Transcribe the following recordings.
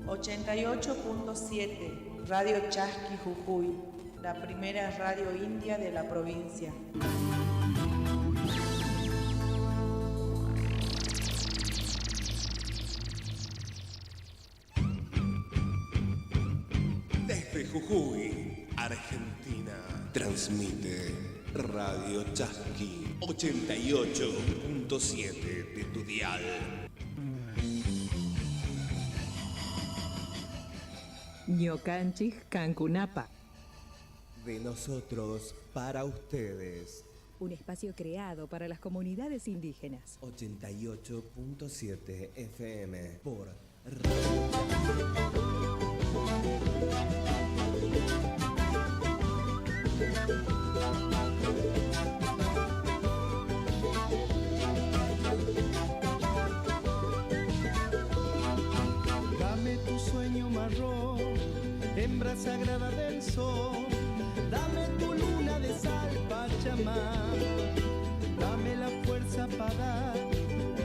88.7 Radio Chasqui Jujuy, la primera radio india de la provincia. Desde Jujuy, Argentina, transmite Radio Chasqui 88.7 de tu dial. Ñocanchis Cancunapa. De nosotros para ustedes. Un espacio creado para las comunidades indígenas. 88.7 FM por Radio Dame tu sueño marrón, hembra sagrada del sol. Dame tu luna de sal, Pachamama. Dame la fuerza para dar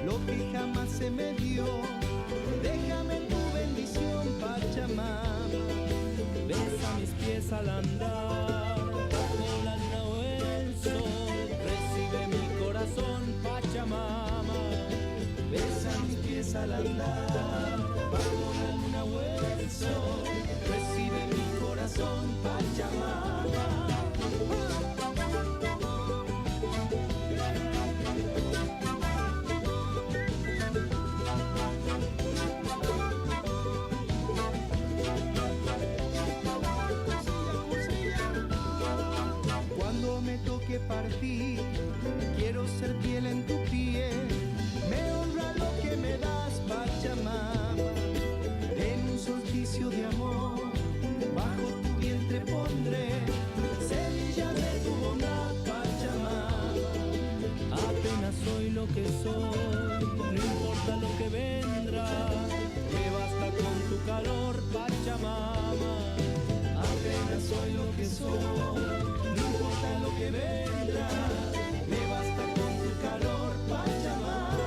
lo que jamás se me dio. Déjame tu bendición, Pachamama. Besa mis pies al andar, bajo la luna o el sol. Recibe mi corazón, Pachamama. Besa mis pies al andar, bajo la luna o el sol. Recibe mi corazón, Pachamama. Cuando me toque partir, quiero ser piel en tu piel. Me honra lo que me das, Pachamama. En un solsticio de amor, bajo tu vientre pondré semillas de tu bondad, Pachamama. Apenas soy lo que soy, no importa lo que vendrá. Me basta con tu calor, Pachamama. Apenas soy lo que soy, no importa lo que vendrá. Me basta con tu calor, Pachamama.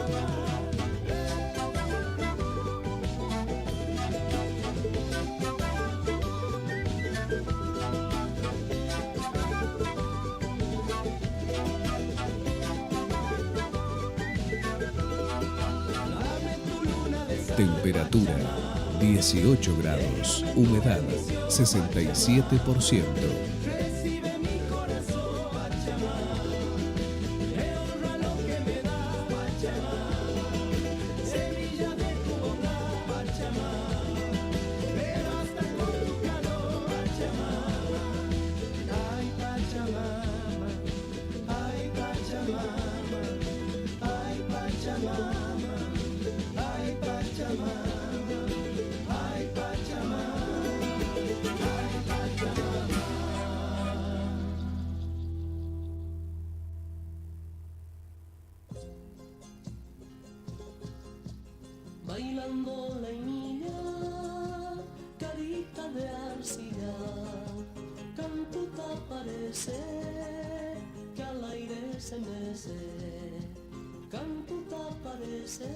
Temperatura 18 grados, humedad 67%. Recibe mi corazón, Pachamama. Me honra lo que me da, Pachamama. Semilla de tu bondad, Pachamama. Me basta con tu calor, Pachamama. Ay, Pachamama. Ay, Pachamama. Ay, Pachamama. Ay, Pachamama. Ay, Pachamama. Ay, Pachamama. Bailando la niña, carita de arcilla, cantuta parece que al aire se mece. Cantuta parece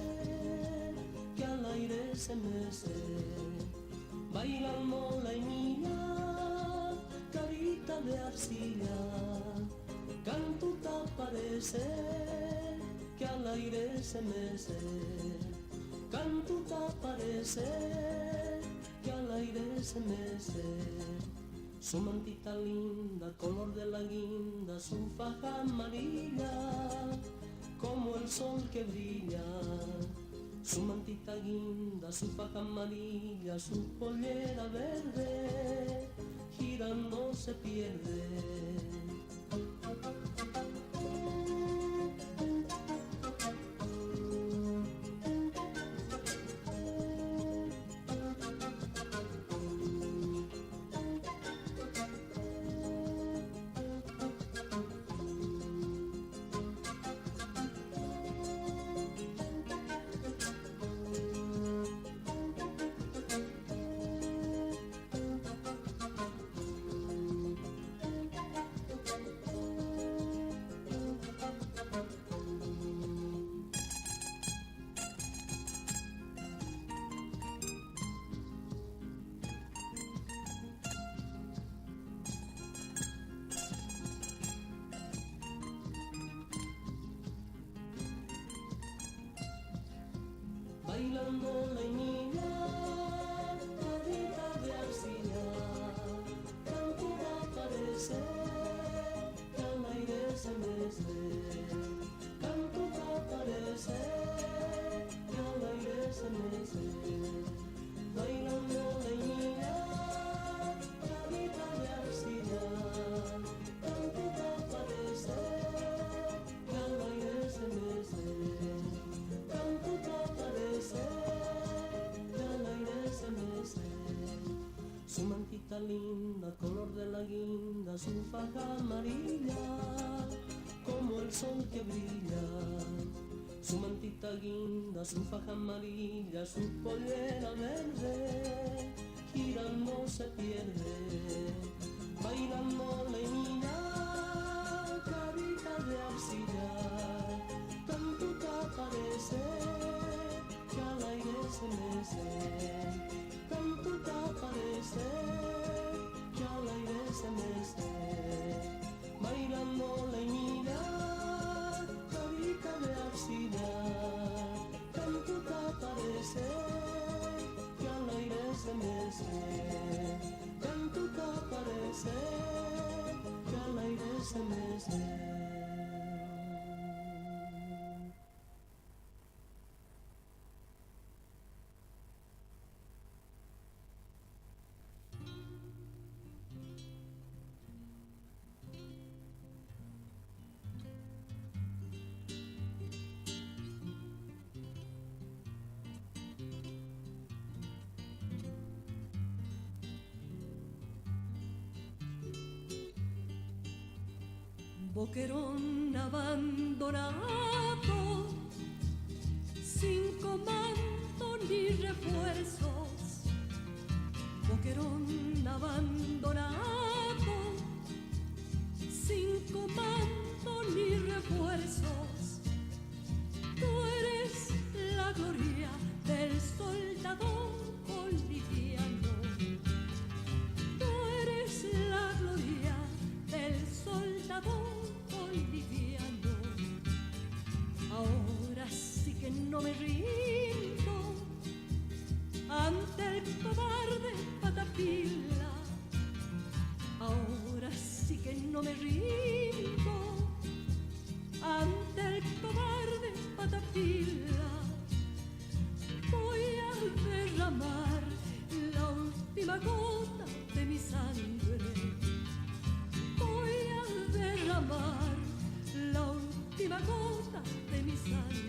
que al aire se mece. Bailando la niña, carita de arcilla, cantuta parece que al aire se mece. Cantuta parece que al aire se mece. Su mantita linda, color de la guinda, su faja amarilla, como el sol que brilla. Su mantita guinda, su faja amarilla, su pollera verde, girando se pierde. bailando leñina, carita de arcilla, tanto va a parecer que al aire se mece, tanto va a parecer que al aire se mece, bailando leñina, carita de arcilla, tanto va a parecer que al aire se mece. Tanto va a parecer que al aire se mece. Su mantita linda, color de la guinda, su faja amarilla, como el sol que brilla. Su mantita guinda, su faja amarilla, su pollera verde, girando se pierde, bailando leñina, carita de arcilla. Tanto te parece que al aire se mece, tanto te parece que al aire se mece, bailando leñina, carita de arcilla, tanto te parece que al aire se mece, tanto te parece que al aire se mece. Boquerón abandonado, sin comando ni refuerzos. Boquerón abandonado, sin comando ni refuerzos. Tú eres la gloria del soldado boliviano. Tú eres la gloria del soldado boliviano. Ahora sí que no me rindo ante el cobarde Patapila. Ahora sí que no me rindo ante el cobarde Patapila. Voy a derramar la última gota de mi sangre. Voy a derramar la última gota de mi sangre.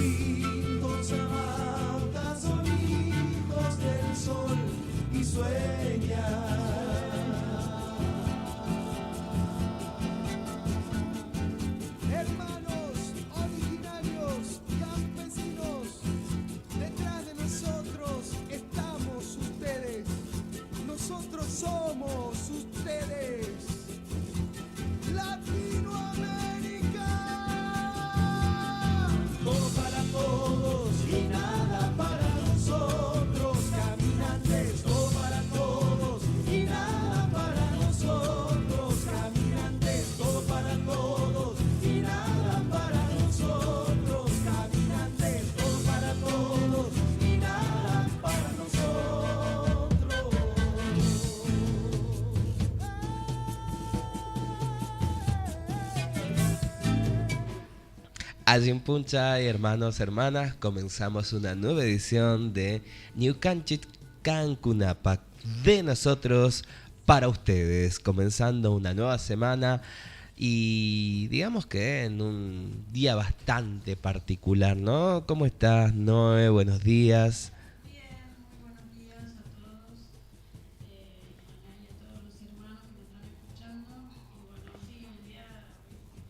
lindos amadas son hijos del sol y sueñan. Hermanos originarios, campesinos, detrás de nosotros estamos ustedes. Nosotros somos ustedes. Latinoamérica. Todo para todos y nada para nosotros, caminantes. Todo para todos y nada para nosotros, caminantes. Todo para todos y nada para nosotros, caminantes. Todo para todos y nada para nosotros. Allí en Puncha, hermanos, hermanas, comenzamos una nueva edición de Ñukanchit Cancunapac, de nosotros para ustedes, comenzando una nueva semana y digamos que en un día bastante particular, ¿no? ¿Cómo estás, Noé? Buenos días. Bien, muy buenos días a todos, y a todos los hermanos que me están escuchando. Y bueno, sí, un día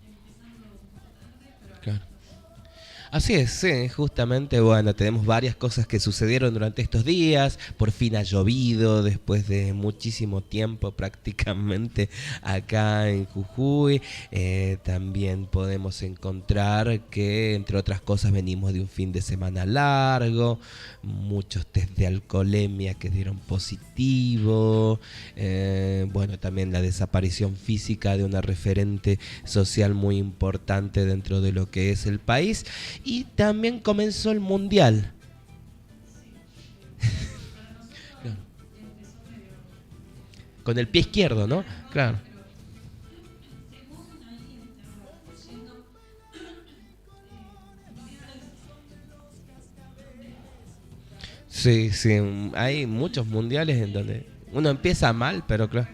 empezando un poco tarde, pero Claro. Así es, sí, justamente, bueno, tenemos varias cosas que sucedieron durante estos días. Por fin ha llovido después de muchísimo tiempo prácticamente acá en Jujuy. También podemos encontrar que, entre otras cosas, venimos de un fin de semana largo, muchos test de alcoholemia que dieron positivo, bueno, también la desaparición física de una referente social muy importante dentro de lo que es el país. Y también comenzó el Mundial. Claro. Con el pie izquierdo, ¿no? Claro. Sí, sí, hay muchos mundiales en donde uno empieza mal, pero claro.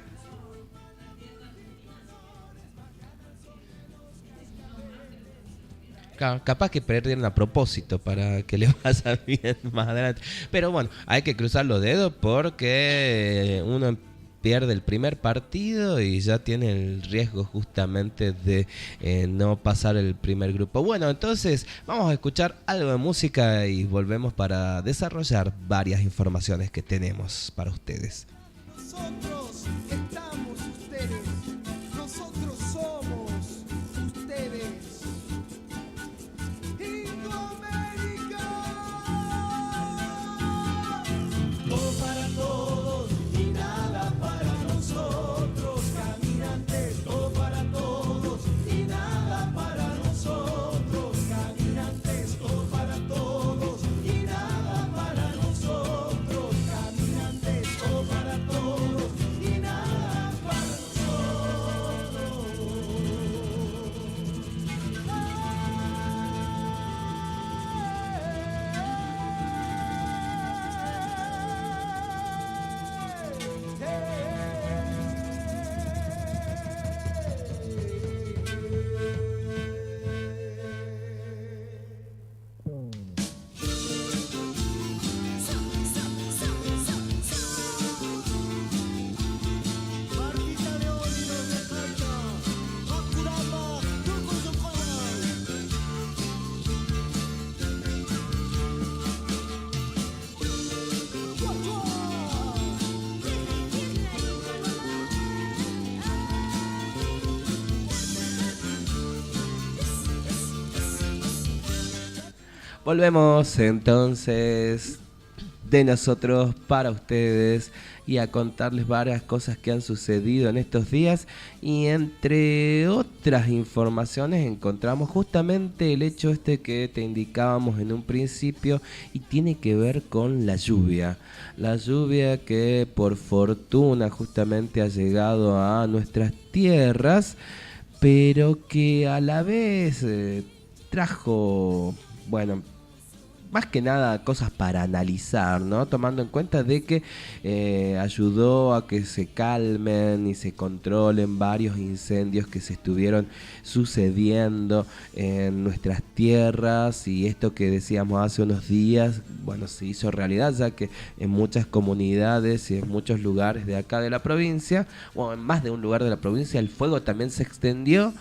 Claro, capaz que perdieron a propósito para que le vaya bien más adelante. Pero bueno, hay que cruzar los dedos porque uno pierde el primer partido y ya tiene el riesgo justamente de no pasar el primer grupo. Bueno, entonces vamos a escuchar algo de música y volvemos para desarrollar varias informaciones que tenemos para ustedes. Nosotros estamos ustedes, nosotros somos ustedes. Indoamérica. Todo para todos y nada para nosotros, caminantes. Todo para todos y nada para nosotros, caminantes. Todo para todos y nada para nosotros, caminantes. Todo para todos y nada para Volvemos entonces de nosotros para ustedes y a contarles varias cosas que han sucedido en estos días, y entre otras informaciones encontramos justamente el hecho este que te indicábamos en un principio y tiene que ver con la lluvia que por fortuna justamente ha llegado a nuestras tierras, pero que a la vez trajo, bueno, más que nada cosas para analizar, ¿no? Tomando en cuenta de que ayudó a que se calmen y se controlen varios incendios que se estuvieron sucediendo en nuestras tierras, y esto que decíamos hace unos días, bueno, se hizo realidad, ya que en muchas comunidades y en muchos lugares de acá de la provincia, o en más de un lugar de la provincia, el fuego también se extendió.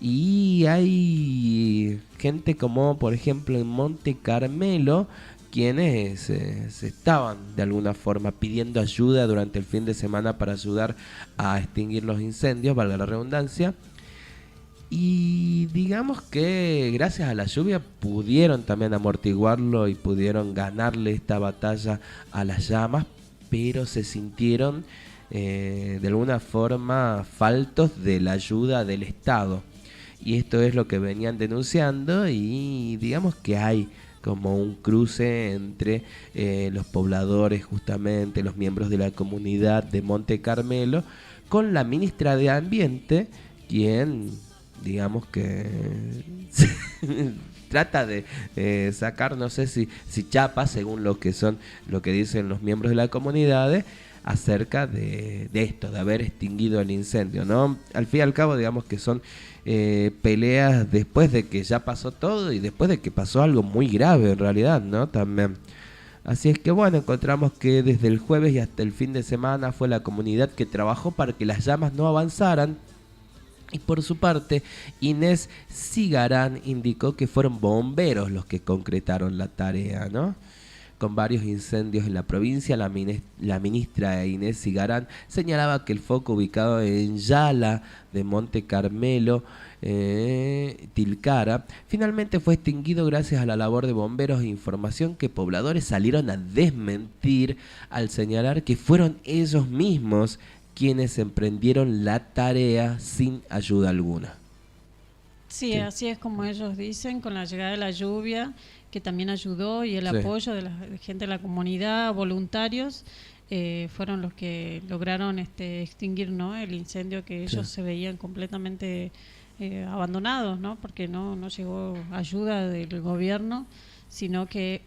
Y hay gente como por ejemplo en Monte Carmelo, quienes se estaban de alguna forma pidiendo ayuda durante el fin de semana para ayudar a extinguir los incendios, valga la redundancia. Y digamos que gracias a la lluvia pudieron también amortiguarlo y pudieron ganarle esta batalla a las llamas, pero se sintieron de alguna forma faltos de la ayuda del Estado. Y esto es lo que venían denunciando, y digamos que hay como un cruce entre los pobladores, justamente los miembros de la comunidad de Monte Carmelo, con la ministra de Ambiente, quien digamos que trata de sacar, no sé si chapa, según lo que dicen los miembros de la comunidad, acerca de esto, de haber extinguido el incendio, ¿no? Al fin y al cabo, digamos que son peleas después de que ya pasó todo y después de que pasó algo muy grave en realidad, ¿no? También. Así es que bueno, encontramos que desde el jueves y hasta el fin de semana fue la comunidad que trabajó para que las llamas no avanzaran. Y por su parte, Inés Cigarán indicó que fueron bomberos los que concretaron la tarea, ¿no? Con varios incendios en la provincia, la ministra Inés Cigarán señalaba que el foco ubicado en Yala de Monte Carmelo, Tilcara, finalmente fue extinguido gracias a la labor de bomberos e información que pobladores salieron a desmentir al señalar que fueron ellos mismos quienes emprendieron la tarea sin ayuda alguna. Sí, así es como ellos dicen, con la llegada de la lluvia, que también ayudó, y el apoyo de la gente de la comunidad, voluntarios, fueron los que lograron extinguir, ¿no?, el incendio que ellos se veían completamente abandonados, ¿no?, porque no llegó ayuda del gobierno, sino que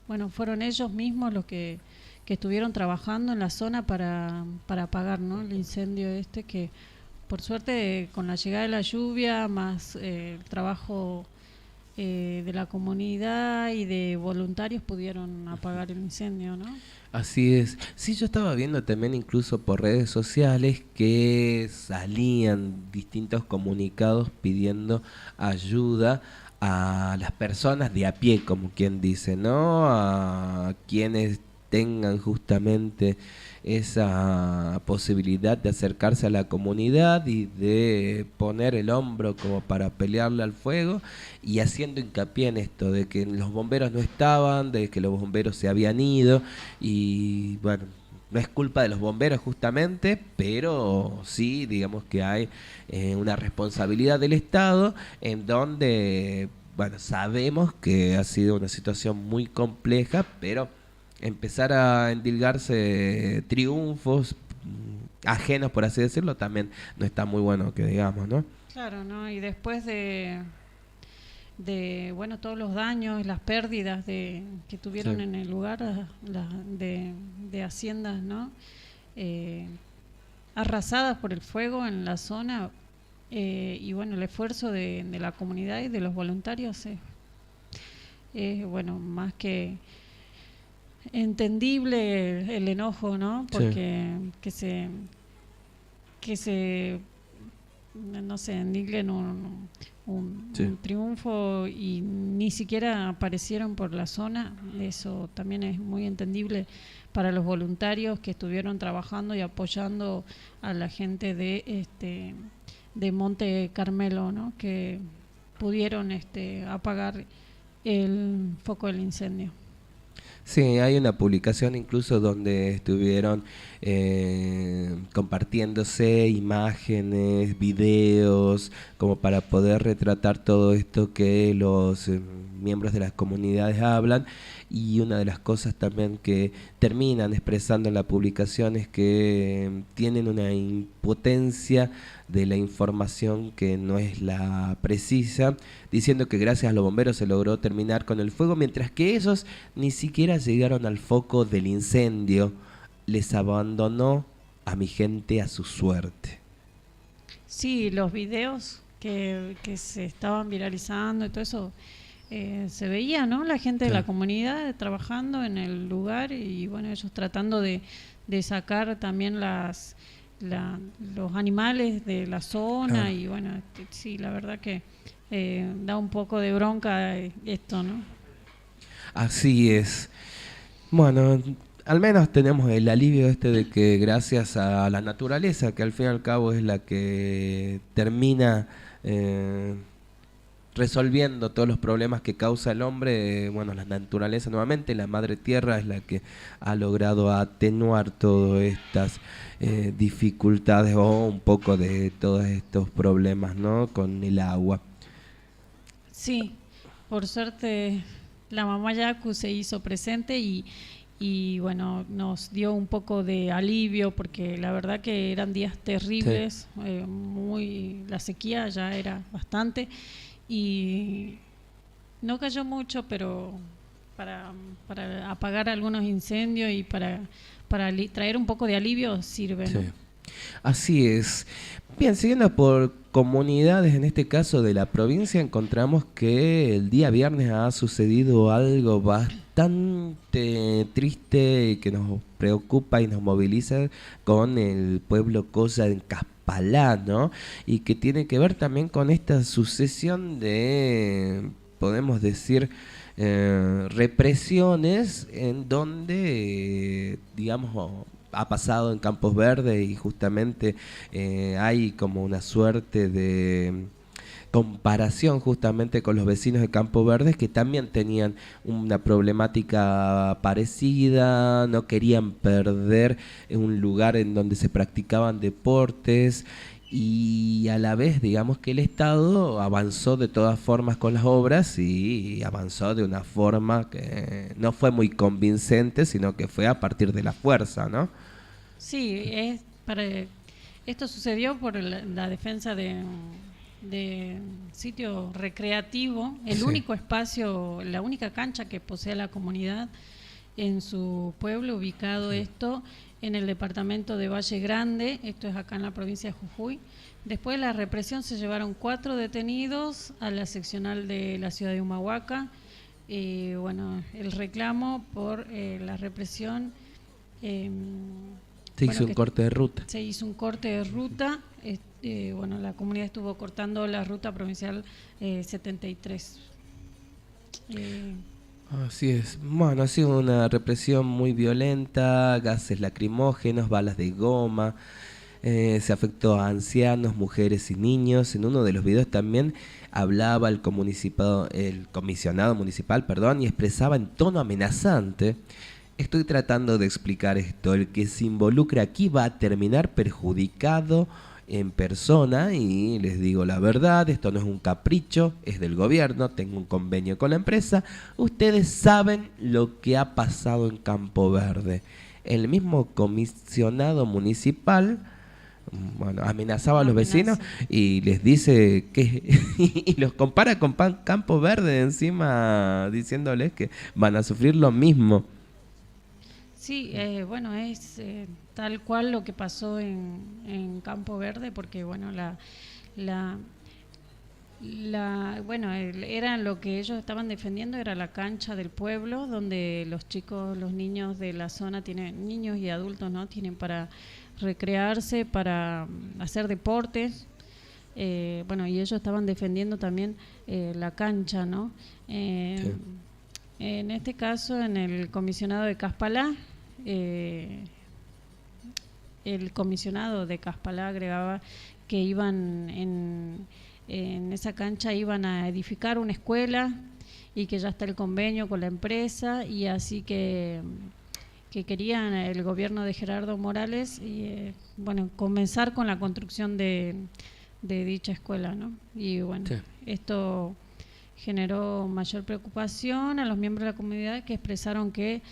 bueno, fueron ellos mismos los que estuvieron trabajando en la zona para apagar, ¿no?, el incendio que por suerte con la llegada de la lluvia más el trabajo de la comunidad y de voluntarios pudieron apagar el incendio, ¿no? Así es. Sí, yo estaba viendo también incluso por redes sociales que salían distintos comunicados pidiendo ayuda a las personas de a pie, como quien dice, ¿no? A quienes tengan justamente esa posibilidad de acercarse a la comunidad y de poner el hombro como para pelearle al fuego, y haciendo hincapié en esto de que los bomberos no estaban, de que los bomberos se habían ido, y bueno, no es culpa de los bomberos justamente, pero sí digamos que hay una responsabilidad del Estado en donde, bueno, sabemos que ha sido una situación muy compleja, pero empezar a endilgarse triunfos ajenos, por así decirlo, también no está muy bueno que digamos, ¿no? Claro, ¿no? Y después de bueno, todos los daños, las pérdidas que tuvieron en el lugar, de haciendas, ¿no?, arrasadas por el fuego en la zona, y bueno, el esfuerzo de la comunidad y de los voluntarios es bueno, más que entendible el enojo, ¿no? Porque que se no sé, endilguen un triunfo y ni siquiera aparecieron por la zona, eso también es muy entendible para los voluntarios que estuvieron trabajando y apoyando a la gente de Monte Carmelo, ¿no?, que pudieron apagar el foco del incendio. Sí, hay una publicación incluso donde estuvieron compartiéndose imágenes, videos, como para poder retratar todo esto que los miembros de las comunidades hablan, y una de las cosas también que terminan expresando en la publicación es que tienen una impotencia de la información que no es la precisa, diciendo que gracias a los bomberos se logró terminar con el fuego, mientras que ellos ni siquiera llegaron al foco del incendio. Les abandonó a mi gente a su suerte. Sí, los videos que se estaban viralizando y todo eso, se veía, ¿no? La gente de la comunidad trabajando en el lugar y bueno, ellos tratando de sacar también los animales de la zona y bueno, sí, la verdad que da un poco de bronca esto, ¿no? Así es. Bueno, al menos tenemos el alivio de que gracias a la naturaleza, que al fin y al cabo es la que termina resolviendo todos los problemas que causa el hombre, bueno, la naturaleza nuevamente, la madre tierra es la que ha logrado atenuar todas estas dificultades o un poco de todos estos problemas, ¿no? Con el agua. Sí, por suerte la mamá Yacu se hizo presente y bueno, nos dio un poco de alivio porque la verdad que eran días terribles, la sequía ya era bastante y no cayó mucho, pero para apagar algunos incendios y para traer un poco de alivio sirve, ¿no? Sí. Así es. Bien, siguiendo por comunidades, en este caso de la provincia, encontramos que el día viernes ha sucedido algo bastante triste y que nos preocupa y nos moviliza con el pueblo Colla en Caspalá, ¿no? Y que tiene que ver también con esta sucesión de, podemos decir, represiones en donde, digamos, ha pasado en Campos Verdes y justamente hay como una suerte de comparación justamente con los vecinos de Campos Verdes que también tenían una problemática parecida, no querían perder un lugar en donde se practicaban deportes y a la vez digamos que el Estado avanzó de todas formas con las obras y avanzó de una forma que no fue muy convincente, sino que fue a partir de la fuerza, ¿no? Sí, esto sucedió por la defensa de sitio recreativo, el único espacio, la única cancha que posee la comunidad en su pueblo, ubicado esto en el departamento de Valle Grande, esto es acá en la provincia de Jujuy. Después de la represión se llevaron 4 detenidos a la seccional de la ciudad de Humahuaca. Bueno, el reclamo por la represión. Se hizo un corte de ruta. Se hizo un corte de ruta. Bueno, la comunidad estuvo cortando la ruta provincial 73. Así es. Bueno, ha sido una represión muy violenta, gases lacrimógenos, balas de goma, se afectó a ancianos, mujeres y niños. En uno de los videos también hablaba el comisionado municipal, y expresaba en tono amenazante: estoy tratando de explicar esto, el que se involucre aquí va a terminar perjudicado en persona y les digo la verdad, esto no es un capricho, es del gobierno, tengo un convenio con la empresa, ustedes saben lo que ha pasado en Campo Verde. El mismo comisionado municipal, bueno, amenazaba a los vecinos y les dice que y los compara con Campo Verde encima, diciéndoles que van a sufrir lo mismo. Sí, bueno, es tal cual lo que pasó en Campo Verde, porque bueno, era lo que ellos estaban defendiendo, era la cancha del pueblo, donde los chicos, los niños de la zona tienen, niños y adultos, ¿no? Tienen para recrearse, para hacer deportes. Bueno, y ellos estaban defendiendo también la cancha, ¿no? Sí. En este caso, en el comisionado de Caspalá, el comisionado de Caspalá agregaba que iban en esa cancha iban a edificar una escuela y que ya está el convenio con la empresa y así que querían el gobierno de Gerardo Morales y bueno, comenzar con la construcción de dicha escuela, ¿no? Y bueno, sí. Esto generó mayor preocupación a los miembros de la comunidad, que expresaron que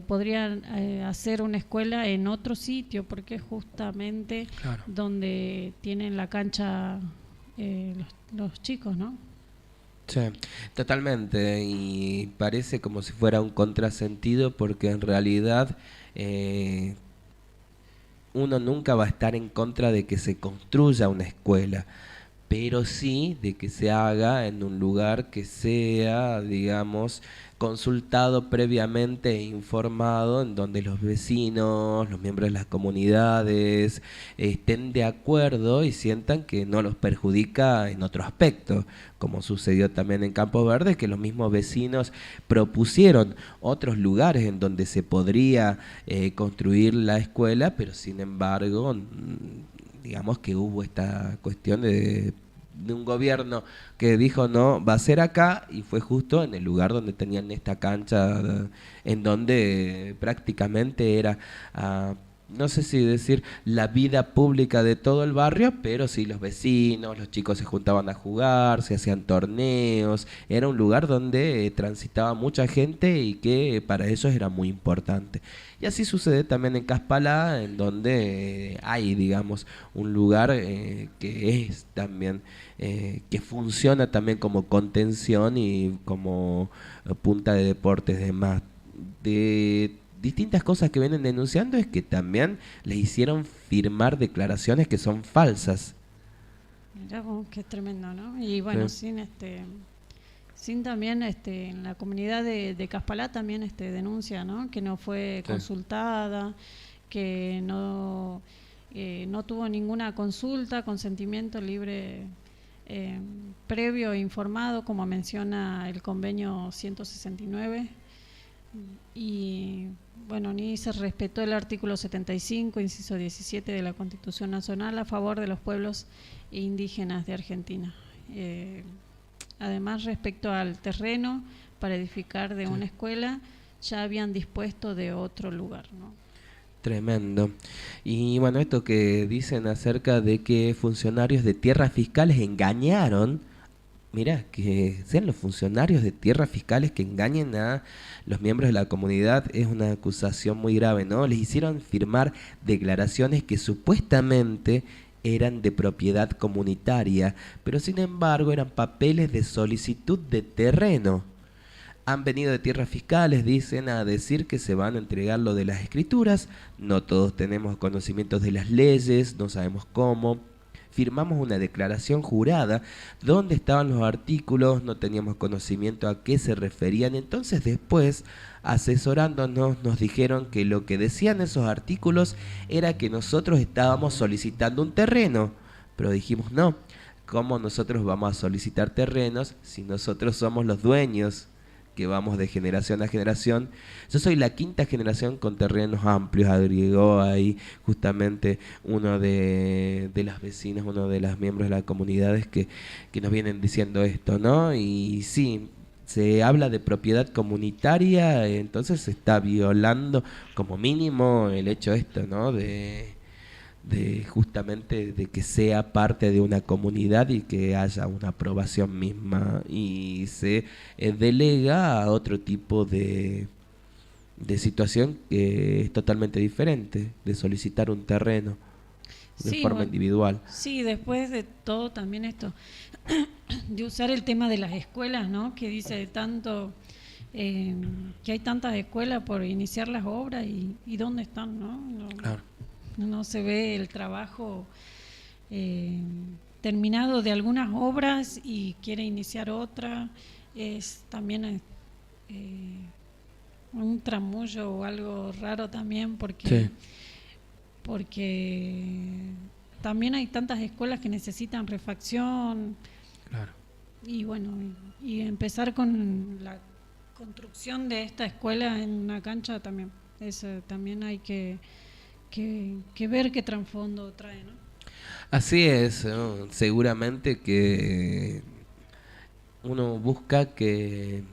podrían hacer una escuela en otro sitio, porque es justamente donde tienen la cancha los chicos, ¿no? Sí, totalmente, y parece como si fuera un contrasentido, porque en realidad uno nunca va a estar en contra de que se construya una escuela, pero sí de que se haga en un lugar que sea, digamos, consultado previamente e informado, en donde los vecinos, los miembros de las comunidades estén de acuerdo y sientan que no los perjudica en otro aspecto, como sucedió también en Campo Verde, que los mismos vecinos propusieron otros lugares en donde se podría construir la escuela, pero sin embargo, digamos que hubo esta cuestión de un gobierno que dijo no, va a ser acá, y fue justo en el lugar donde tenían esta cancha, en donde prácticamente era, no sé si decir la vida pública de todo el barrio, pero sí los vecinos, los chicos se juntaban a jugar, se hacían torneos, era un lugar donde transitaba mucha gente y que para ellos era muy importante. Y así sucede también en Caspalá, en donde hay, digamos, un lugar que es también, que funciona también como contención y como punta de deportes. Demás de distintas cosas que vienen denunciando es que también le hicieron firmar declaraciones que son falsas. Mirá vos, qué tremendo, ¿no? Y bueno, sí. sin también en la comunidad de Caspalá también denuncia, ¿no? Que no fue consultada, que no tuvo ninguna consulta, consentimiento libre previo e informado, como menciona el convenio 169, y bueno, ni se respetó el artículo 75, inciso 17 de la Constitución Nacional a favor de los pueblos indígenas de Argentina. Además, respecto al terreno para edificar de una escuela, ya habían dispuesto de otro lugar, ¿no? Tremendo. Y bueno, esto que dicen acerca de que funcionarios de tierras fiscales engañaron, mira, que sean los funcionarios de tierras fiscales que engañen a los miembros de la comunidad es una acusación muy grave, ¿no? Les hicieron firmar declaraciones que supuestamente eran de propiedad comunitaria, pero sin embargo eran papeles de solicitud de terreno. Han venido de tierras fiscales, dicen, a decir que se van a entregar lo de las escrituras. No todos tenemos conocimientos de las leyes, no sabemos cómo. Firmamos una declaración jurada, dónde estaban los artículos, no teníamos conocimiento a qué se referían. Entonces después, asesorándonos, nos dijeron que lo que decían esos artículos era que nosotros estábamos solicitando un terreno. Pero dijimos, no, ¿cómo nosotros vamos a solicitar terrenos si nosotros somos los dueños? Que vamos de generación a generación. Yo soy la quinta generación con terrenos amplios, agregó ahí justamente uno de las vecinas, uno de los miembros de las comunidades que nos vienen diciendo esto, ¿no? Y sí, se habla de propiedad comunitaria, entonces se está violando como mínimo el hecho esto, ¿no? De justamente de que sea parte de una comunidad y que haya una aprobación misma, y se delega a otro tipo de situación que es totalmente diferente, de solicitar un terreno de forma individual. Sí, después de todo también esto de usar el tema de las escuelas, ¿no? Que dice tanto que hay tantas escuelas por iniciar las obras y ¿dónde están, no? Claro. No se ve el trabajo terminado de algunas obras y quiere iniciar otra. Es también un tramullo o algo raro también, porque también hay tantas escuelas que necesitan refacción. Claro. Y bueno, y empezar con la construcción de esta escuela en una cancha también. También hay que ver qué trasfondo trae, ¿no? Así es, ¿no? Seguramente que uno busca que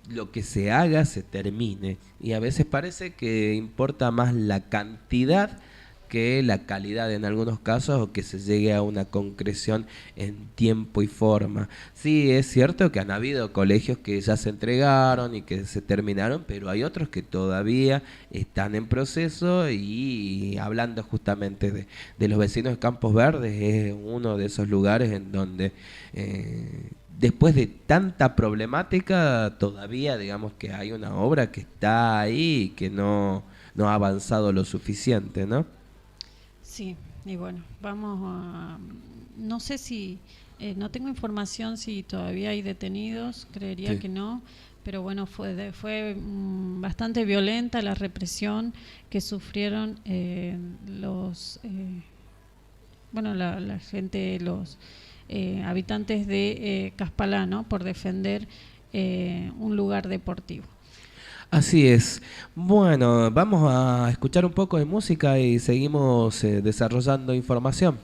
lo que se haga se termine, y a veces parece que importa más la cantidad que la calidad en algunos casos, o que se llegue a una concreción en tiempo y forma. Sí, es cierto que han habido colegios que ya se entregaron y que se terminaron, pero hay otros que todavía están en proceso, y hablando justamente de los vecinos de Campos Verdes, es uno de esos lugares en donde después de tanta problemática todavía digamos que hay una obra que está ahí y que no ha avanzado lo suficiente, ¿no? Sí, y bueno, vamos a... No sé si... no tengo información si todavía hay detenidos, creería Sí. que no, pero bueno, fue bastante violenta la represión que sufrieron la gente, los habitantes de Caspalá, ¿no? Por defender un lugar deportivo. Así es. Bueno, vamos a escuchar un poco de música y seguimos desarrollando información.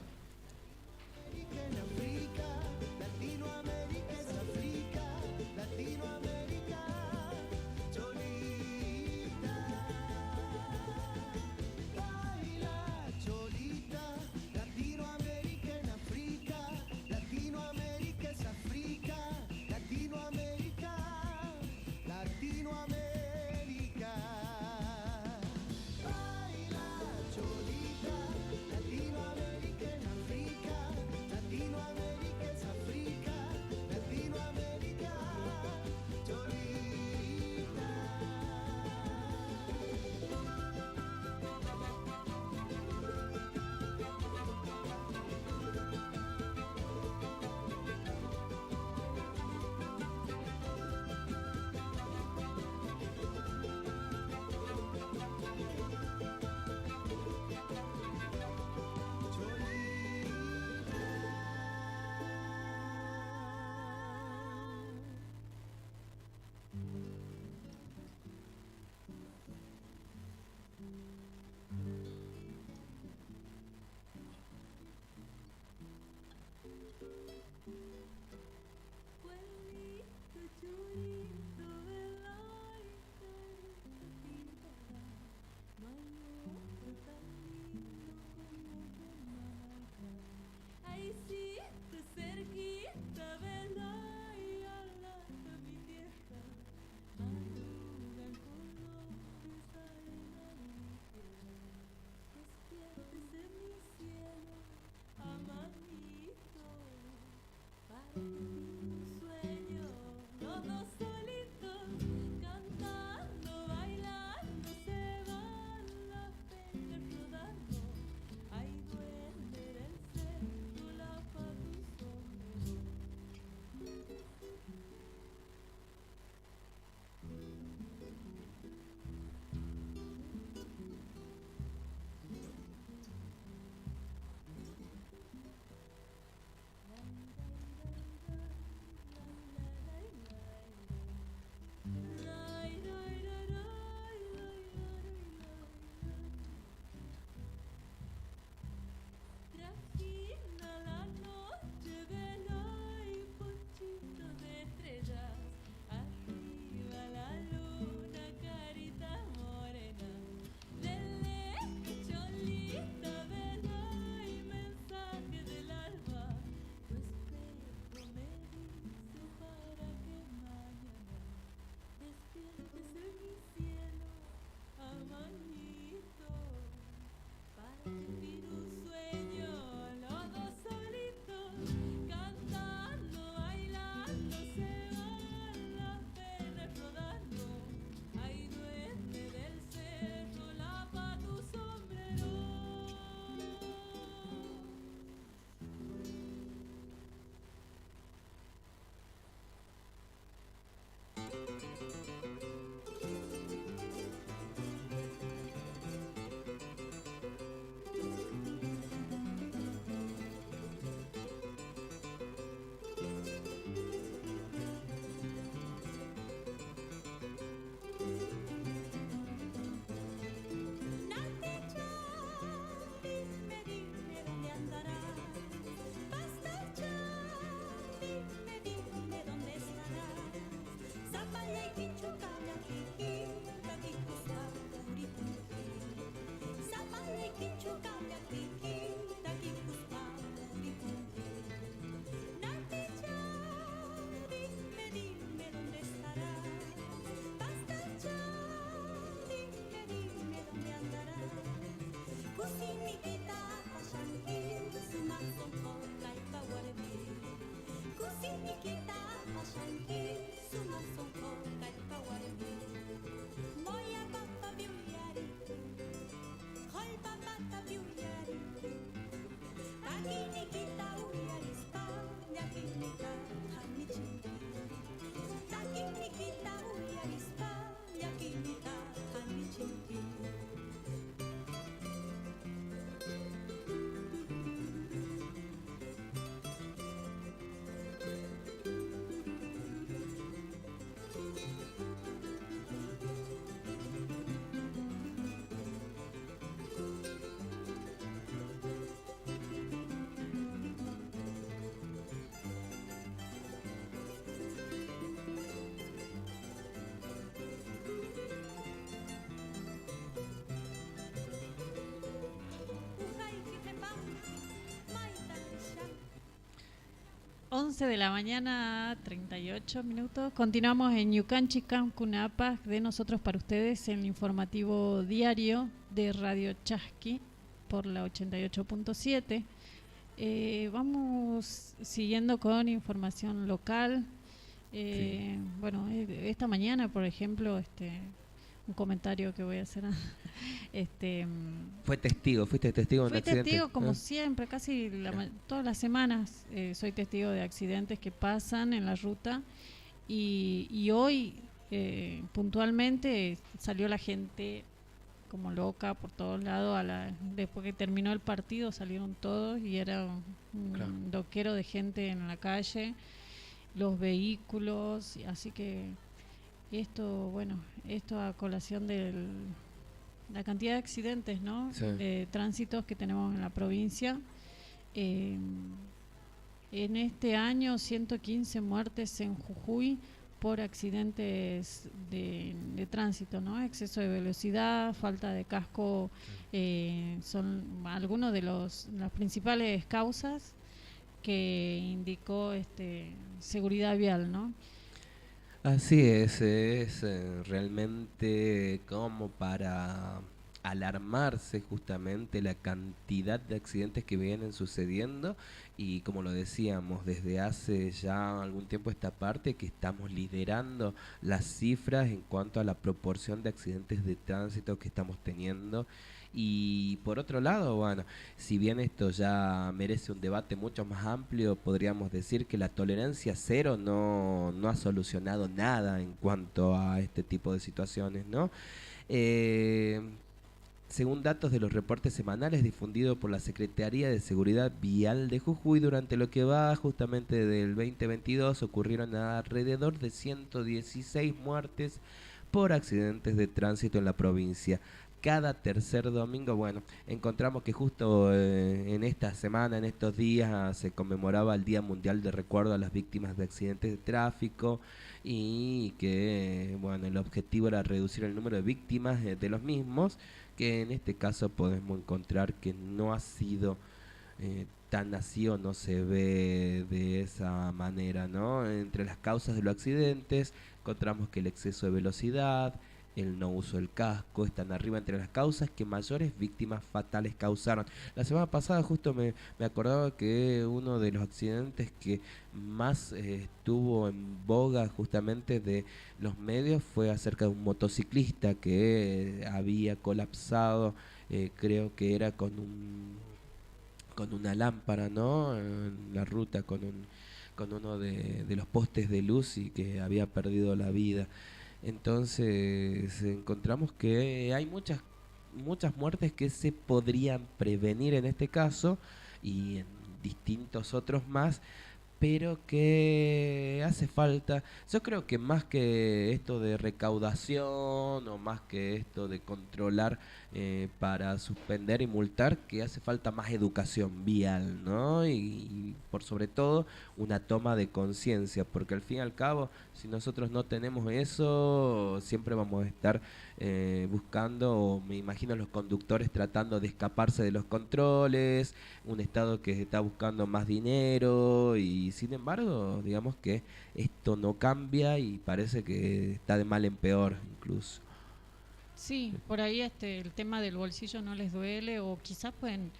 11 de la mañana, 38 minutos. Continuamos en Yucanchi Cunapa, de nosotros para ustedes, en el informativo diario de Radio Chasqui por la 88.7. Vamos siguiendo con información local. Sí. Bueno, esta mañana, por ejemplo, un comentario que voy a hacer. Fuiste testigo de un accidente. Fui testigo, como siempre, casi todas las semanas soy testigo de accidentes que pasan en la ruta. Y hoy, puntualmente, salió la gente como loca por todos lados. Después que terminó el partido, salieron todos y era un doquero de gente en la calle, los vehículos, así que esto a colación de la cantidad de accidentes, ¿no? Sí. De tránsitos que tenemos en la provincia. En este año 115 muertes en Jujuy por accidentes de tránsito, ¿no? Exceso de velocidad, falta de casco, son algunos de las principales causas que indicó seguridad vial, ¿no? Así es realmente como para alarmarse justamente la cantidad de accidentes que vienen sucediendo y como lo decíamos desde hace ya algún tiempo esta parte que estamos liderando las cifras en cuanto a la proporción de accidentes de tránsito que estamos teniendo. Y por otro lado, bueno, si bien esto ya merece un debate mucho más amplio, podríamos decir que la tolerancia cero no ha solucionado nada en cuanto a este tipo de situaciones, ¿no? Según datos de los reportes semanales difundidos por la Secretaría de Seguridad Vial de Jujuy, durante lo que va justamente del 2022 ocurrieron alrededor de 116 muertes por accidentes de tránsito en la provincia. Cada tercer domingo, bueno, encontramos que justo en esta semana, en estos días, se conmemoraba el Día Mundial de Recuerdo a las Víctimas de Accidentes de Tráfico y que, bueno, el objetivo era reducir el número de víctimas de los mismos, que en este caso podemos encontrar que no ha sido tan así o no se ve de esa manera, ¿no? Entre las causas de los accidentes encontramos que el exceso de velocidad, el no uso del casco, están arriba entre las causas que mayores víctimas fatales causaron. La semana pasada justo me acordaba que uno de los accidentes que más estuvo en boga justamente de los medios fue acerca de un motociclista que había colapsado, creo que era con una lámpara, ¿no? En la ruta con uno de los postes de luz y que había perdido la vida. Entonces encontramos que hay muchas muertes que se podrían prevenir en este caso y en distintos otros más, pero que hace falta, yo creo que más que esto de recaudación o más que esto de controlar para suspender y multar, que hace falta más educación vial, ¿no? Y por sobre todo una toma de conciencia, porque al fin y al cabo, si nosotros no tenemos eso, siempre vamos a estar buscando, o me imagino los conductores tratando de escaparse de los controles, un Estado que está buscando más dinero y sin embargo, digamos que esto no cambia y parece que está de mal en peor incluso. Sí, por ahí el tema del bolsillo no les duele, o quizás pueden...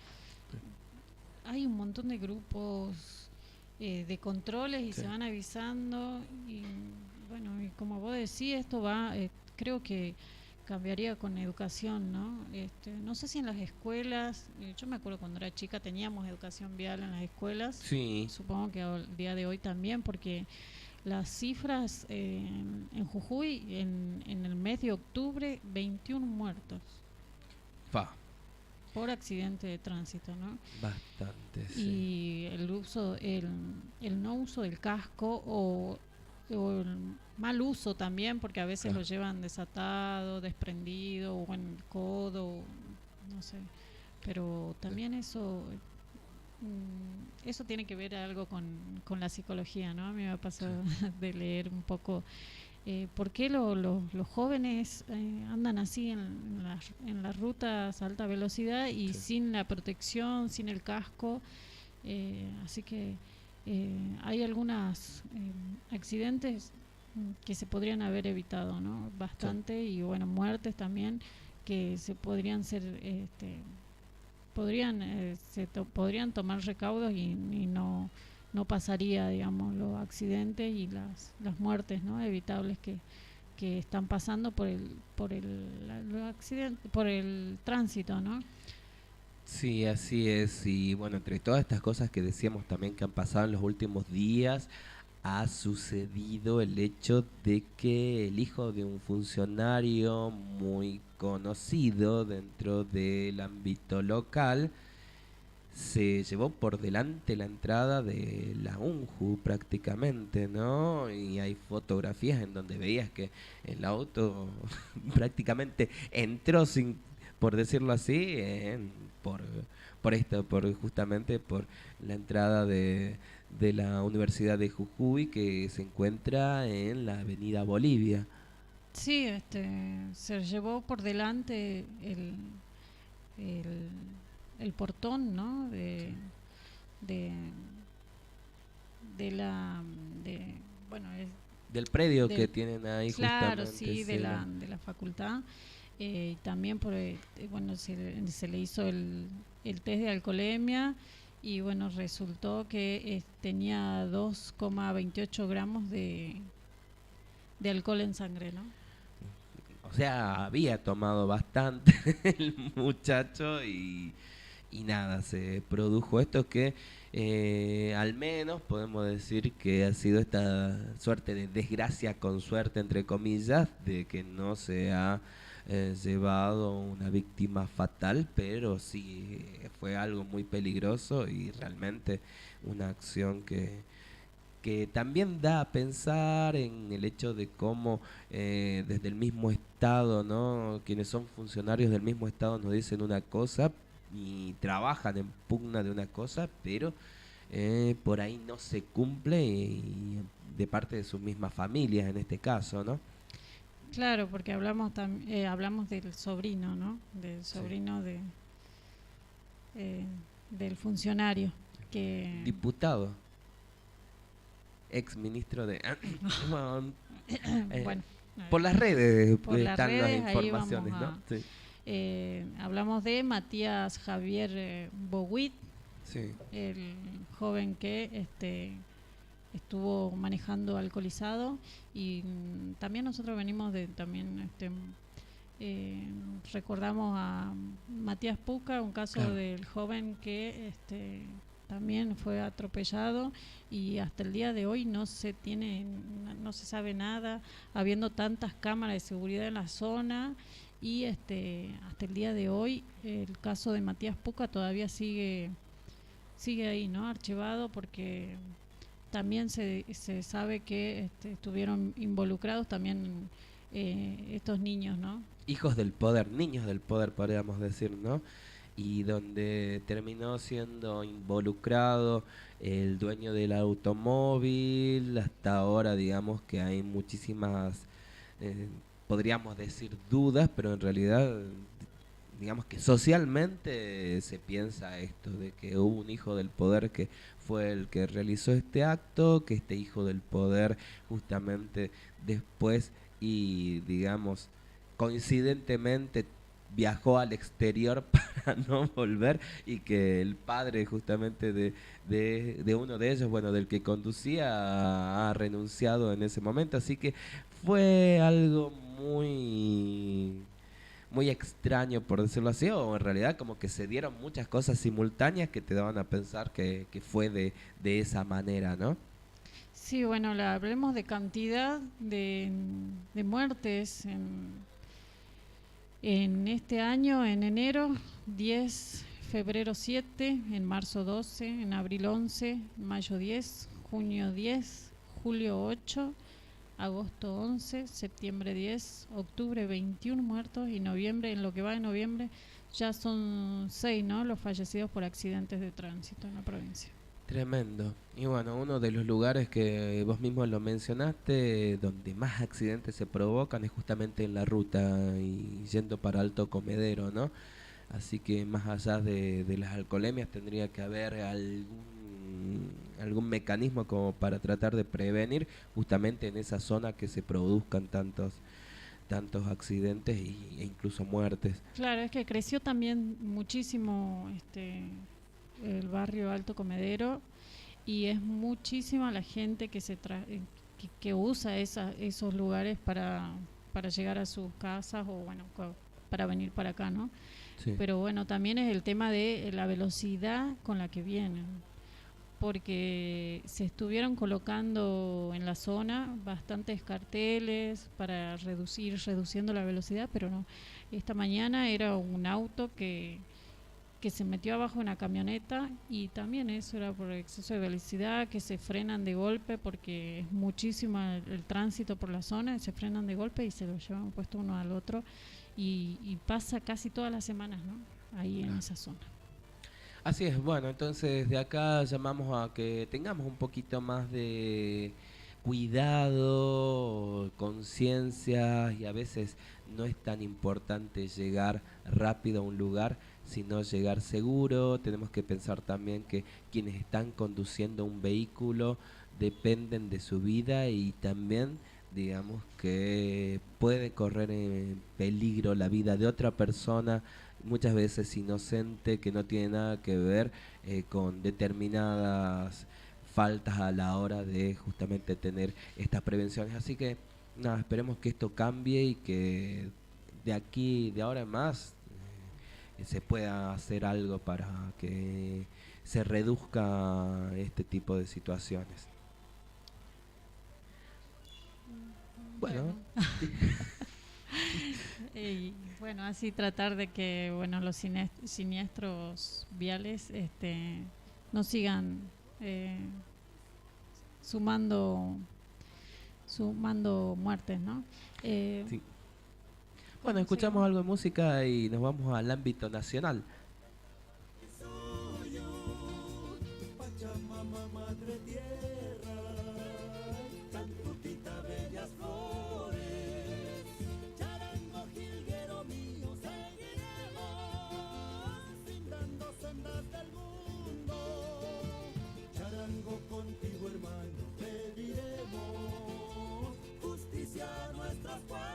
Hay un montón de grupos de controles y se van avisando, y bueno, y como vos decís, esto va, creo que cambiaría con educación, ¿no? No sé si en las escuelas, yo me acuerdo cuando era chica teníamos educación vial en las escuelas, Sí. supongo que al día de hoy también, porque las cifras en Jujuy, en el mes de octubre, 21 muertos Fa, por accidente de tránsito, ¿no? bastante, sí. Y el no uso del casco o el mal uso también, porque a veces lo llevan desatado, desprendido, o en el codo, no sé. Pero también eso tiene que ver algo con la psicología, ¿no? A mí me ha pasado de leer un poco por qué los jóvenes andan así en las rutas a alta velocidad y sin la protección, sin el casco. Así que hay algunos accidentes que se podrían haber evitado, ¿no? Bastante, y bueno, muertes también que se podrían ser... podrían tomar recaudos y no pasaría, digamos, los accidentes y las muertes, ¿no? Evitables que están pasando por el tránsito, ¿no? Sí, así es. Y bueno, entre todas estas cosas que decíamos también que han pasado en los últimos días, ha sucedido el hecho de que el hijo de un funcionario muy conocido dentro del ámbito local se llevó por delante la entrada de la UNJU prácticamente, ¿no? Y hay fotografías en donde veías que el auto prácticamente entró sin, por decirlo así, justamente por la entrada de la Universidad de Jujuy, que se encuentra en la Avenida Bolivia. Sí, se llevó por delante el portón, ¿no? Del predio que tienen ahí, claro, justamente. Sí, de la facultad. También se le hizo el test de alcoholemia y bueno, resultó que tenía 2,28 gramos de alcohol en sangre, ¿no? O sea, había tomado bastante el muchacho y nada, se produjo esto que al menos podemos decir que ha sido esta suerte de desgracia con suerte, entre comillas, de que no se ha llevado una víctima fatal, pero sí fue algo muy peligroso y realmente una acción que también da a pensar en el hecho de cómo desde el mismo Estado, ¿no? Quienes son funcionarios del mismo Estado nos dicen una cosa y trabajan en pugna de una cosa, pero por ahí no se cumple y de parte de sus mismas familias en este caso, ¿no? Claro, porque hablamos del sobrino, ¿no? Del sobrino del funcionario que... Diputado. Ex ministro de... bueno, por las redes por están las redes, las informaciones, ¿no? Sí. Hablamos de Matías Javier Boguit, Sí. el joven que estuvo manejando alcoholizado, y también nosotros venimos de recordamos a Matías Puca, un caso del joven que también fue atropellado y hasta el día de hoy no se sabe nada, habiendo tantas cámaras de seguridad en la zona, y hasta el día de hoy el caso de Matías Puca todavía sigue ahí, ¿no? Archivado, porque también se sabe que estuvieron involucrados también estos niños, ¿no? Hijos del poder, niños del poder, podríamos decir, ¿no? Y donde terminó siendo involucrado el dueño del automóvil. Hasta ahora, digamos que hay muchísimas, podríamos decir, dudas, pero en realidad, digamos que socialmente se piensa esto, de que hubo un hijo del poder que fue el que realizó este acto, que este hijo del poder justamente después y, digamos, coincidentemente viajó al exterior para no volver, y que el padre justamente de uno de ellos, bueno, del que conducía, ha renunciado en ese momento. Así que fue algo muy extraño, por decirlo así, o en realidad como que se dieron muchas cosas simultáneas que te daban a pensar que fue de esa manera, ¿no? Sí, bueno, hablemos de cantidad de muertes en este año. En enero 10, febrero 7, en marzo 12, en abril 11, mayo 10, junio 10, julio 8, agosto 11, septiembre 10, octubre 21 muertos, y noviembre, en lo que va de noviembre, ya son 6, ¿no?, los fallecidos por accidentes de tránsito en la provincia. Tremendo. Y bueno, uno de los lugares que vos mismo lo mencionaste, donde más accidentes se provocan, es justamente en la ruta y yendo para Alto Comedero, ¿no? Así que más allá de las alcoholemias tendría que haber algún mecanismo como para tratar de prevenir justamente en esa zona que se produzcan tantos accidentes e incluso muertes. Claro, es que creció también muchísimo el barrio Alto Comedero, y es muchísima la gente que usa esos lugares para llegar a sus casas, o bueno, para venir para acá, ¿no? Sí. Pero bueno, también es el tema de la velocidad con la que vienen, porque se estuvieron colocando en la zona bastantes carteles para reduciendo la velocidad, pero no. Esta mañana era un auto que se metió abajo de una camioneta, y también eso era por exceso de velocidad, que se frenan de golpe porque es muchísimo el tránsito por la zona, se frenan de golpe y se lo llevan puesto uno al otro, y pasa casi todas las semanas, ¿no?, ahí en esa zona. Así es. Bueno, entonces de acá llamamos a que tengamos un poquito más de cuidado, conciencia, y a veces no es tan importante llegar rápido a un lugar, sino llegar seguro. Tenemos que pensar también que quienes están conduciendo un vehículo dependen de su vida, y también digamos que puede correr en peligro la vida de otra persona, muchas veces inocente, que no tiene nada que ver con determinadas faltas a la hora de justamente tener estas prevenciones. Así que nada, esperemos que esto cambie y que de ahora en más se pueda hacer algo para que se reduzca este tipo de situaciones. Bueno. Y bueno, así tratar de que los siniestros viales no sigan sumando muertes, ¿no? Sí. Bueno, escuchamos algo de música y nos vamos al ámbito nacional. Pachamama, madre tierra, cantutita, bellas flores, charango, jilguero mío, seguiremos cimbrando sendas del mundo. Charango, contigo, hermano, pediremos justicia a nuestros pueblos.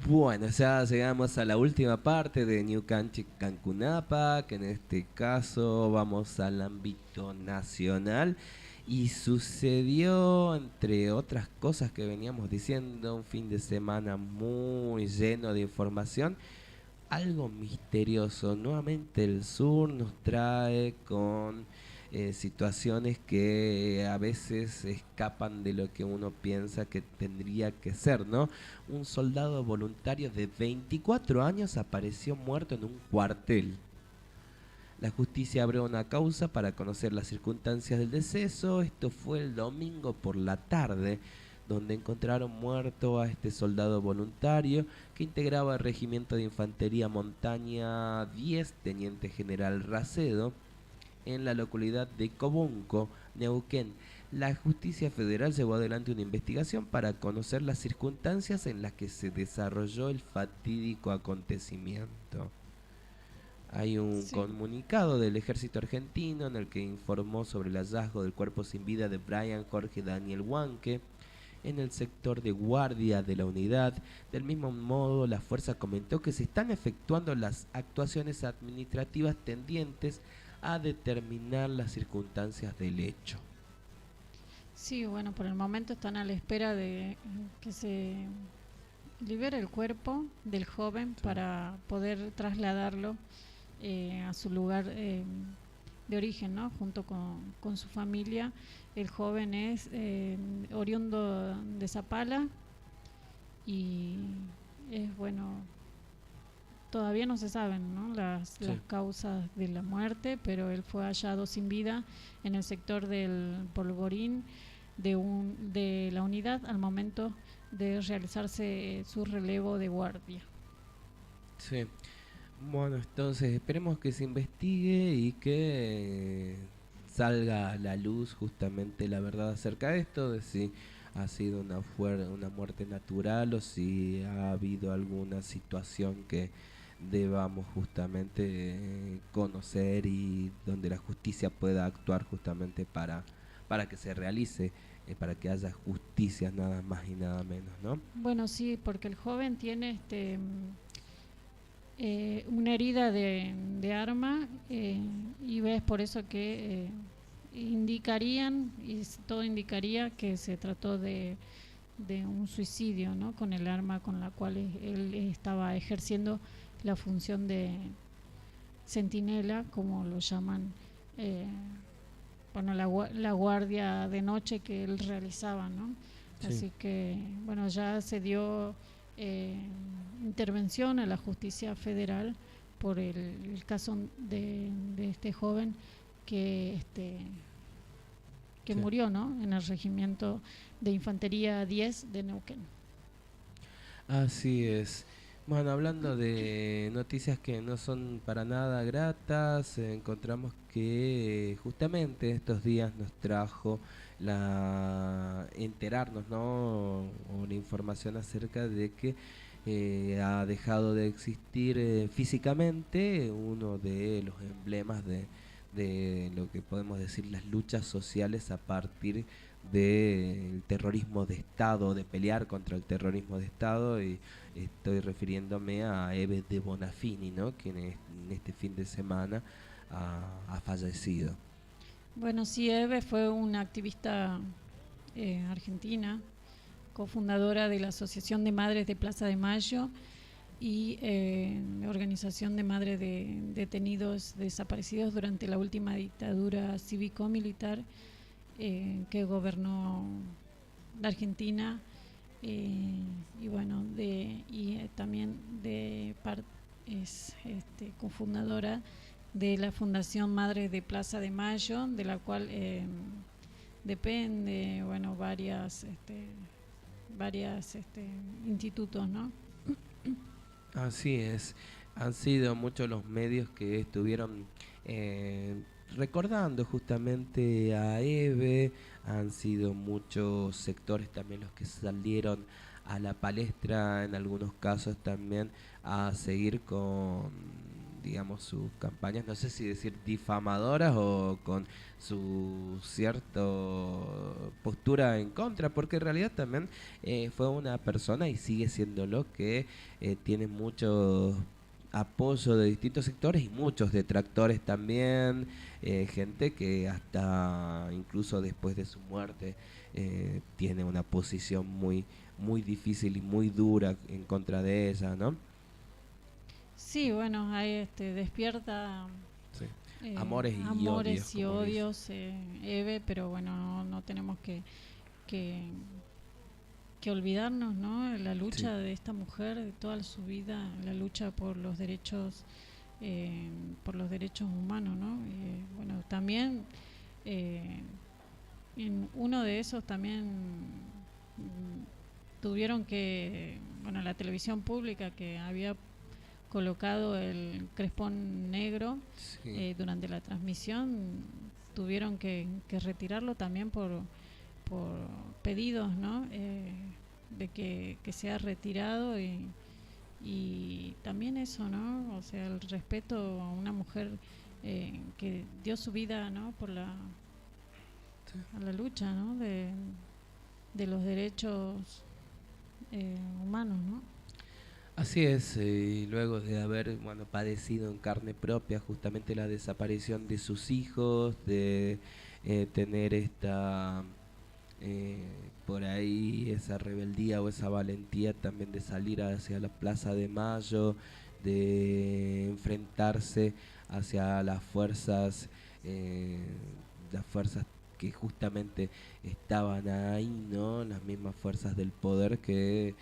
Bueno, ya llegamos a la última parte de New Canchi Cancunapa, que en este caso vamos al ámbito nacional. Y sucedió, entre otras cosas que veníamos diciendo, un fin de semana muy lleno de información, algo misterioso. Nuevamente el sur nos trae con situaciones que a veces escapan de lo que uno piensa que tendría que ser, ¿no? Un soldado voluntario de 24 años apareció muerto en un cuartel. La justicia abrió una causa para conocer las circunstancias del deceso. Esto fue el domingo por la tarde, donde encontraron muerto a este soldado voluntario que integraba el Regimiento de Infantería Montaña 10, Teniente General Racedo, en la localidad de Cobonco, Neuquén. La justicia federal llevó adelante una investigación para conocer las circunstancias en las que se desarrolló el fatídico acontecimiento. Hay un comunicado del ejército argentino en el que informó sobre el hallazgo del cuerpo sin vida de Brian Jorge Daniel Huanque en el sector de guardia de la unidad. Del mismo modo, la fuerza comentó que se están efectuando las actuaciones administrativas tendientes a determinar las circunstancias del hecho. Sí, bueno, por el momento están a la espera de que se libere el cuerpo del joven para poder trasladarlo a su lugar de origen, ¿no? Junto con su familia. El joven es oriundo de Zapala y es, bueno, todavía no se saben, ¿no? las causas de la muerte, pero él fue hallado sin vida en el sector del Polvorín de la unidad al momento de realizarse su relevo de guardia. Sí. Bueno, entonces esperemos que se investigue y que salga a la luz justamente la verdad acerca de esto, de si ha sido una muerte natural o si ha habido alguna situación que debamos justamente conocer y donde la justicia pueda actuar justamente para que se realice, para que haya justicia, nada más y nada menos, ¿no? Bueno, sí, porque el joven tiene una herida de arma y ves por eso que indicarían, y todo indicaría que se trató de un suicidio, ¿no? Con el arma con la cual él estaba ejerciendo la función de centinela, como lo llaman, bueno, la guardia de noche que él realizaba, ¿no? Sí. Así que, bueno, ya se dio intervención a la justicia federal por el caso de este joven que murió, ¿no? En el Regimiento de Infantería 10 de Neuquén. Así es. Bueno, hablando de noticias que no son para nada gratas, encontramos que justamente estos días nos trajo enterarnos, ¿no? O la información acerca de que ha dejado de existir físicamente uno de los emblemas de lo que podemos decir las luchas sociales a partir del terrorismo de Estado, de pelear contra el terrorismo de Estado, y estoy refiriéndome a Eve de Bonafini, ¿no? Quien en este fin de semana ha fallecido. Bueno, sí, Eve fue una activista argentina, cofundadora de la Asociación de Madres de Plaza de Mayo y Organización de Madres de Detenidos Desaparecidos durante la última dictadura cívico-militar que gobernó la Argentina, y bueno, también es cofundadora de la Fundación Madres de Plaza de Mayo, de la cual depende, bueno, varias institutos, ¿no? Así es, han sido muchos los medios que estuvieron recordando justamente a Eve, han sido muchos sectores también los que salieron a la palestra, en algunos casos también a seguir con digamos, sus campañas, no sé si decir difamadoras o con su cierta postura en contra, porque en realidad también fue una persona y sigue siéndolo que tiene mucho apoyo de distintos sectores y muchos detractores también, gente que hasta incluso después de su muerte tiene una posición muy difícil y muy dura en contra de ella, ¿no? Sí, bueno, ahí despierta Sí. Amores y odios, Eve, pero bueno, no tenemos que olvidarnos, ¿no? La lucha de esta mujer, de toda su vida, la lucha por los derechos humanos, ¿no? Bueno, también en uno de esos también tuvieron que, bueno, la televisión pública que había colocado el crespón negro durante la transmisión, tuvieron que retirarlo también por pedidos, ¿no? De que sea retirado y también eso, ¿no? O sea, el respeto a una mujer que dio su vida, ¿no? Por a la lucha, ¿no? De los derechos humanos, ¿no? Así es, luego de haber padecido en carne propia justamente la desaparición de sus hijos, de tener esta por ahí esa rebeldía o esa valentía también de salir hacia la Plaza de Mayo, de enfrentarse hacia las fuerzas que justamente estaban ahí, ¿no? Las mismas fuerzas del poder que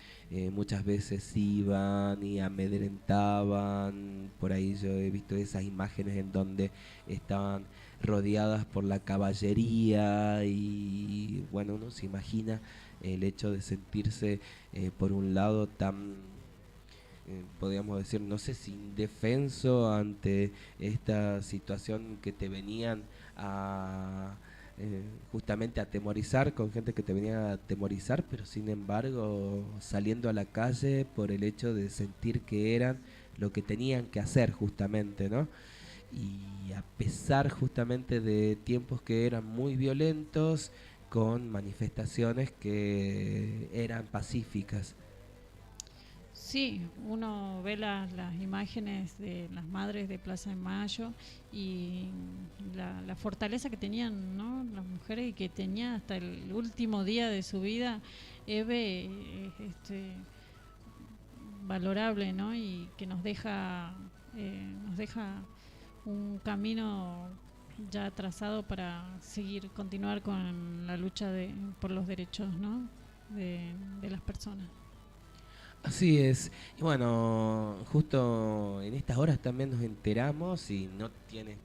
muchas veces iban y amedrentaban. Por ahí yo he visto esas imágenes en donde estaban rodeadas por la caballería y bueno, uno se imagina el hecho de sentirse por un lado tan podríamos decir, no sé si indefenso ante esta situación que te venían a justamente atemorizar, con gente que te venía a atemorizar, pero sin embargo saliendo a la calle por el hecho de sentir que eran lo que tenían que hacer justamente, ¿no? Y a pesar justamente de tiempos que eran muy violentos, con manifestaciones que eran pacíficas. Sí, uno ve las imágenes de las madres de Plaza de Mayo y la fortaleza que tenían, ¿no? Las mujeres, y que tenía hasta el último día de su vida Eve, valorable, ¿no? Y que nos deja un camino ya trazado para continuar con la lucha por los derechos, ¿no? de las personas. Así es. Y bueno, justo en estas horas también nos enteramos, y no tiene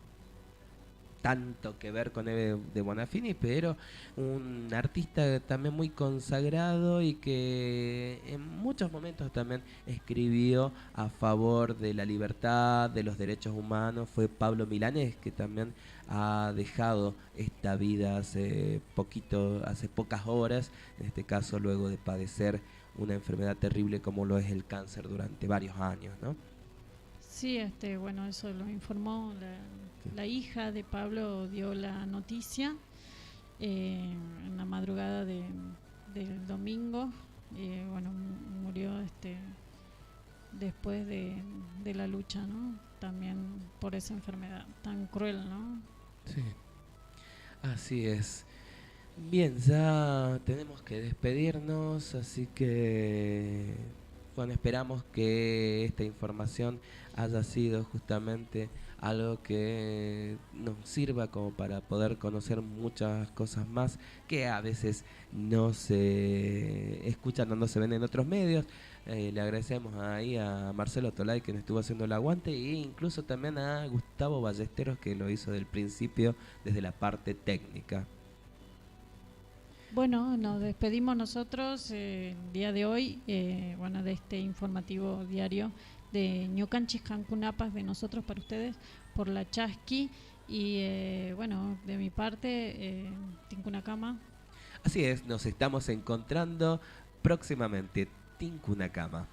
tanto que ver con Eve de Bonafini, pero un artista también muy consagrado y que en muchos momentos también escribió a favor de la libertad, de los derechos humanos, fue Pablo Milanés, que también ha dejado esta vida hace pocas horas, en este caso luego de padecer una enfermedad terrible como lo es el cáncer durante varios años, ¿no? Sí, bueno, eso lo informó la hija de Pablo, dio la noticia en la madrugada del domingo. Bueno, murió después de la lucha, ¿no? También por esa enfermedad tan cruel, ¿no? Sí, así es. Bien, ya tenemos que despedirnos, así que bueno, esperamos que esta información haya sido justamente algo que nos sirva como para poder conocer muchas cosas más que a veces no se escuchan o no se ven en otros medios. Le agradecemos ahí a Marcelo Tolay, que nos estuvo haciendo el aguante, e incluso también a Gustavo Ballesteros, que lo hizo del principio desde la parte técnica. Bueno, nos despedimos nosotros el día de hoy, bueno, de este informativo diario de Ñucanchis Cancunapas, de nosotros para ustedes, por la Chasqui, y bueno, de mi parte, Tincunacama. Así es, nos estamos encontrando próximamente. Tincunacama.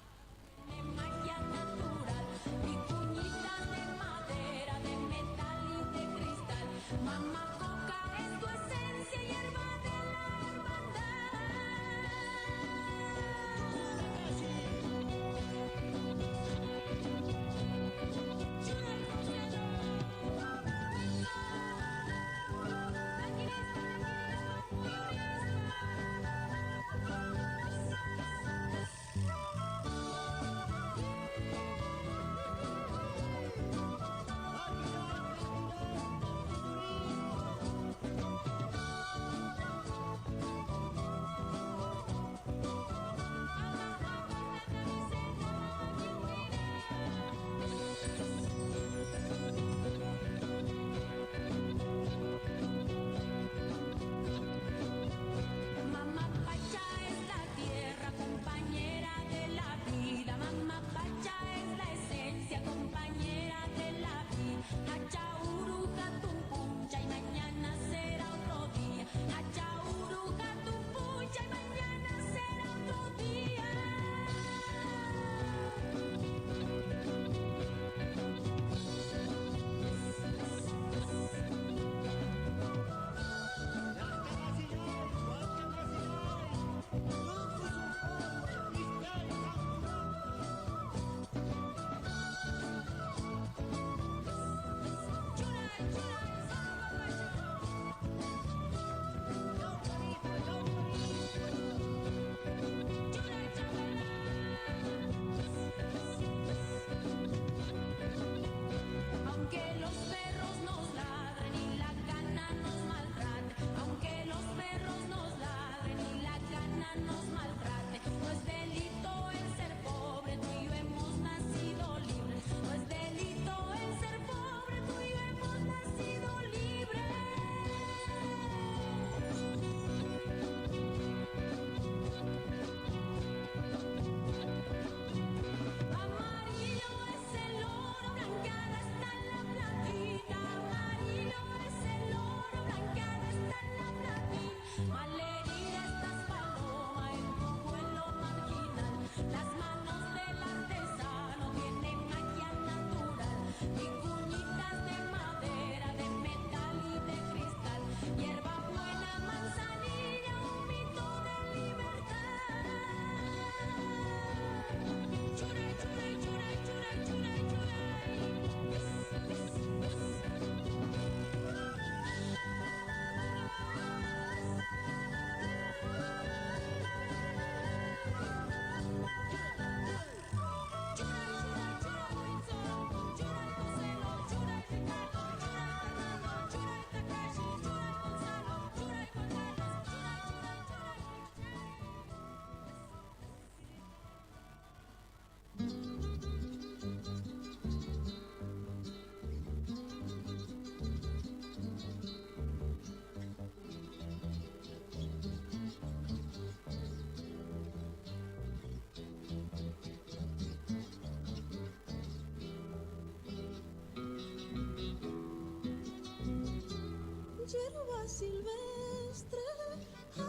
silvestre.